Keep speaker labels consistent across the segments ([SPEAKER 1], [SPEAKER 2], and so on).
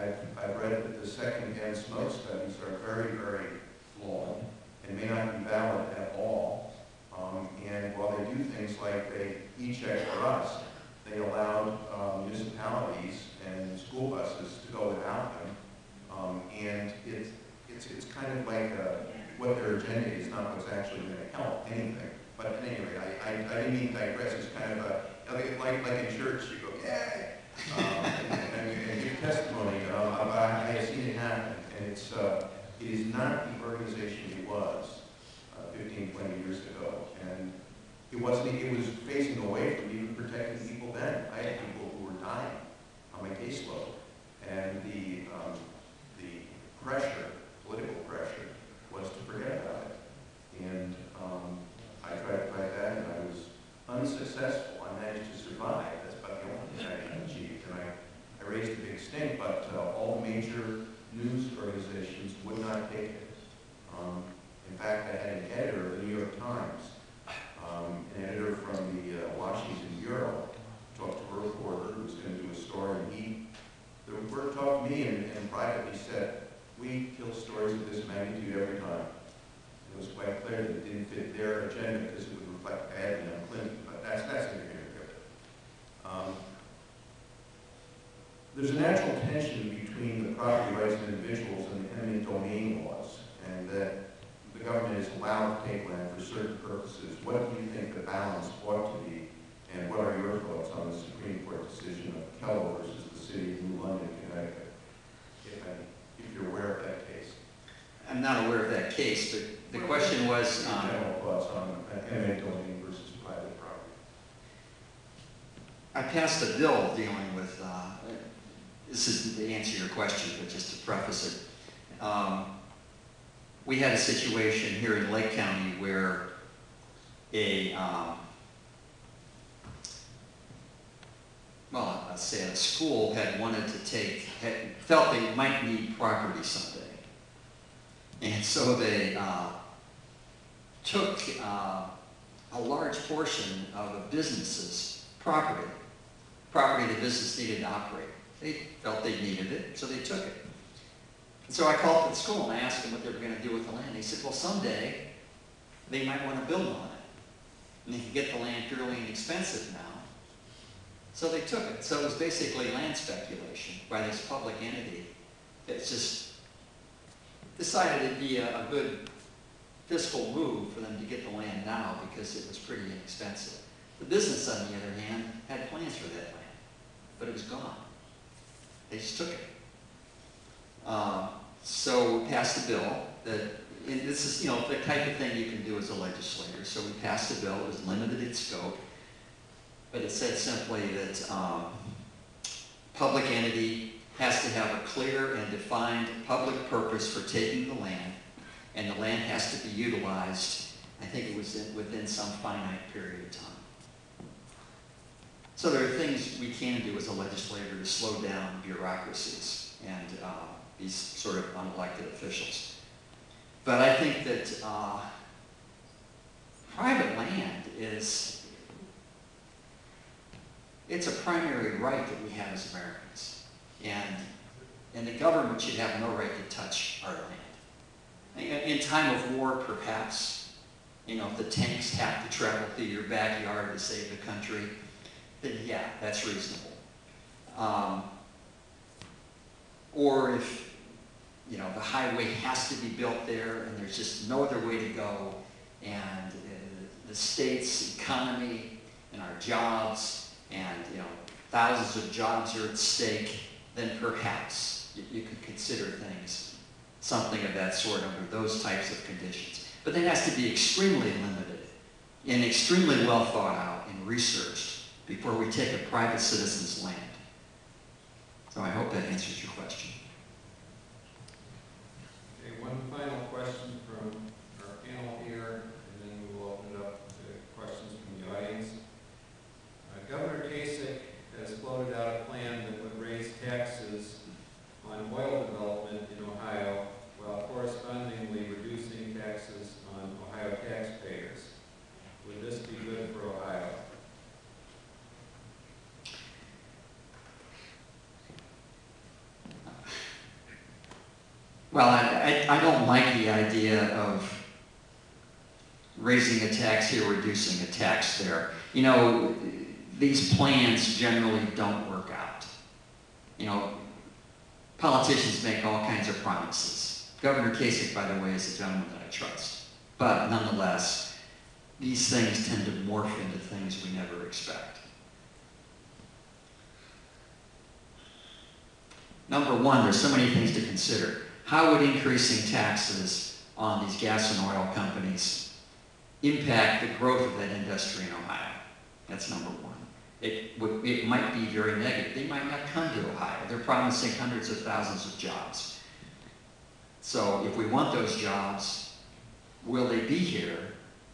[SPEAKER 1] I've read that the second-hand smoke studies are very, very flawed and may not be valid at all. And while they do things like they e-check for us, they allowed municipalities and school buses to go without them. And it's kind of like what their agenda is, not what's actually going to help anything. But at any rate, I didn't mean to digress. It's kind of like in church, you go, yay! And give testimony. I have seen it happen, and it is not the organization it was 15, 20 years ago. And it was facing away from even protecting people then. I had people who were dying on my caseload, and the pressure, political pressure, was to forget about it. And I tried to fight that, and I was unsuccessful. I managed to survive. That's about the only thing I achieved. And I raised a big stink, but all major news organizations would not take it. In fact, I had an editor of the New York Times, an editor from the Washington Bureau, talked to a reporter who was going to do a story, and the reporter talked to me and privately said, we kill stories of this magnitude every time. It was quite clear that it didn't fit their agenda because it would reflect badly on Clinton, but that's neither here nor there. There's a natural tension between the property rights of individuals and the eminent domain laws, and that the government is allowed to take land for certain purposes. What do you think the balance ought to be, and what are your thoughts on the Supreme Court decision of Kello versus the city of New London, Connecticut, if you're aware of that case?
[SPEAKER 2] I'm not aware of that case, but the question was...
[SPEAKER 1] general thoughts on eminent domain versus private property.
[SPEAKER 2] I passed a bill dealing with, this isn't to answer your question, but just to preface it. We had a situation here in Lake County where let's say a school had wanted to felt they might need property someday. And so they took a large portion of a business's property the business needed to operate. They felt they needed it, so they took it. And so I called up the school and I asked them what they were going to do with the land. They said, well, someday they might want to build on it. And they could get the land fairly inexpensive now. So they took it. So it was basically land speculation by this public entity that just decided it'd be a good fiscal move for them to get the land now because it was pretty inexpensive. The business, on the other hand, had plans for that land, but it was gone. They just took it. So we passed a bill that, and this is, the type of thing you can do as a legislator. So we passed a bill. It was limited in scope, but it said simply that public entity has to have a clear and defined public purpose for taking the land, and the land has to be utilized, I think it was within some finite period of time. So there are things we can do as a legislator to slow down bureaucracies and these sort of unelected officials. But I think that private land it's a primary right that we have as Americans. And the government should have no right to touch our land. In time of war, perhaps, if the tanks have to travel through your backyard to save the country, then yeah, that's reasonable. Or if, the highway has to be built there and there's just no other way to go, and the state's economy and our jobs and, thousands of jobs are at stake, then perhaps you could consider things, something of that sort under those types of conditions. But that has to be extremely limited and extremely well thought out and researched before we take a private citizen's land. So I hope that answers your question.
[SPEAKER 3] Okay, one final question from our panel here, and then we will open it up to questions from the audience. Governor Kasich has floated out a plan that would raise taxes on oil development in Ohio while correspondingly reducing taxes on Ohio taxpayers. Would this be good for Ohio?
[SPEAKER 2] Well, I don't like the idea of raising a tax here, reducing a tax there. You know, these plans generally don't work out. You know, politicians make all kinds of promises. Governor Kasich, by the way, is a gentleman that I trust. But nonetheless, these things tend to morph into things we never expect. Number one, there's so many things to consider. How would increasing taxes on these gas and oil companies impact the growth of that industry in Ohio? That's number one. It might be very negative. They might not come to Ohio. They're promising hundreds of thousands of jobs. So if we want those jobs, will they be here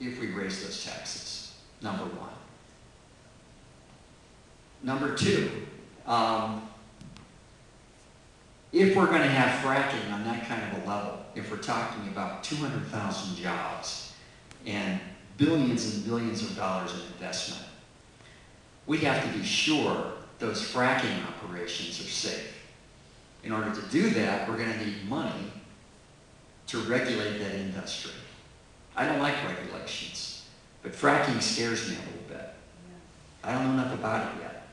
[SPEAKER 2] if we raise those taxes? Number one. Number two, if we're going to have fracking on that kind of a level, if we're talking about 200,000 jobs and billions and billions of dollars in investment, we have to be sure those fracking operations are safe. In order to do that, we're going to need money to regulate that industry. I don't like regulations, but fracking scares me a little bit. I don't know enough about it yet.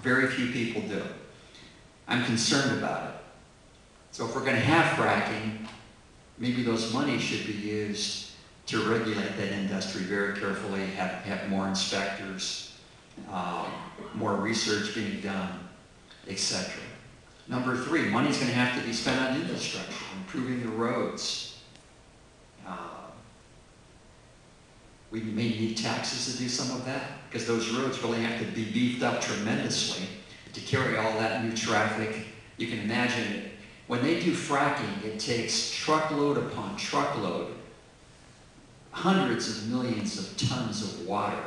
[SPEAKER 2] Very few people do. I'm concerned about it. So if we're going to have fracking, maybe those monies should be used to regulate that industry very carefully, have more inspectors, more research being done, etc. Number three, money's going to have to be spent on infrastructure, improving the roads. We may need taxes to do some of that, because those roads really have to be beefed up tremendously to carry all that new traffic. You can imagine it. When they do fracking, it takes truckload upon truckload, hundreds of millions of tons of water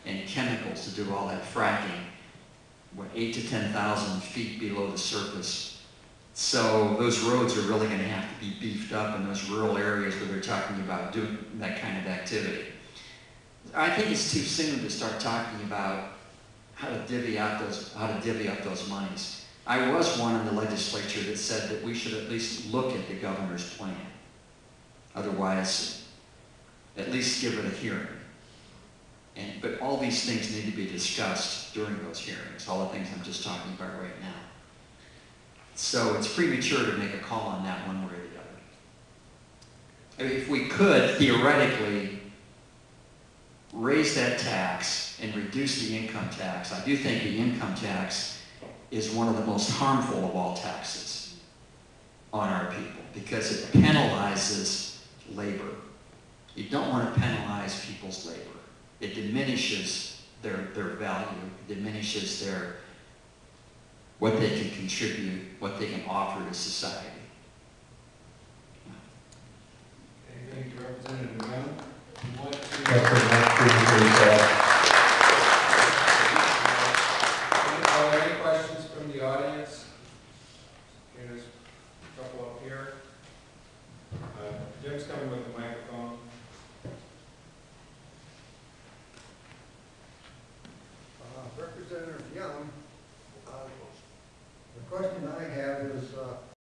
[SPEAKER 2] and chemicals to do all that fracking, 8,000 to 10,000 feet below the surface. So those roads are really going to have to be beefed up in those rural areas where they're talking about doing that kind of activity. I think it's too soon to start talking about how to divvy up those monies. I was one in the legislature that said that we should at least look at the governor's plan. Otherwise, at least give it a hearing. But all these things need to be discussed during those hearings, all the things I'm just talking about right now. So it's premature to make a call on that one way or the other. I mean, if we could, theoretically, raise that tax and reduce the income tax, I do think the income tax is one of the most harmful of all taxes on our people because it penalizes labor. You don't want to penalize people's labor. It diminishes their value, it diminishes what they can contribute, what they can offer to society.
[SPEAKER 3] Okay, thank you, Representative Young.
[SPEAKER 4] That's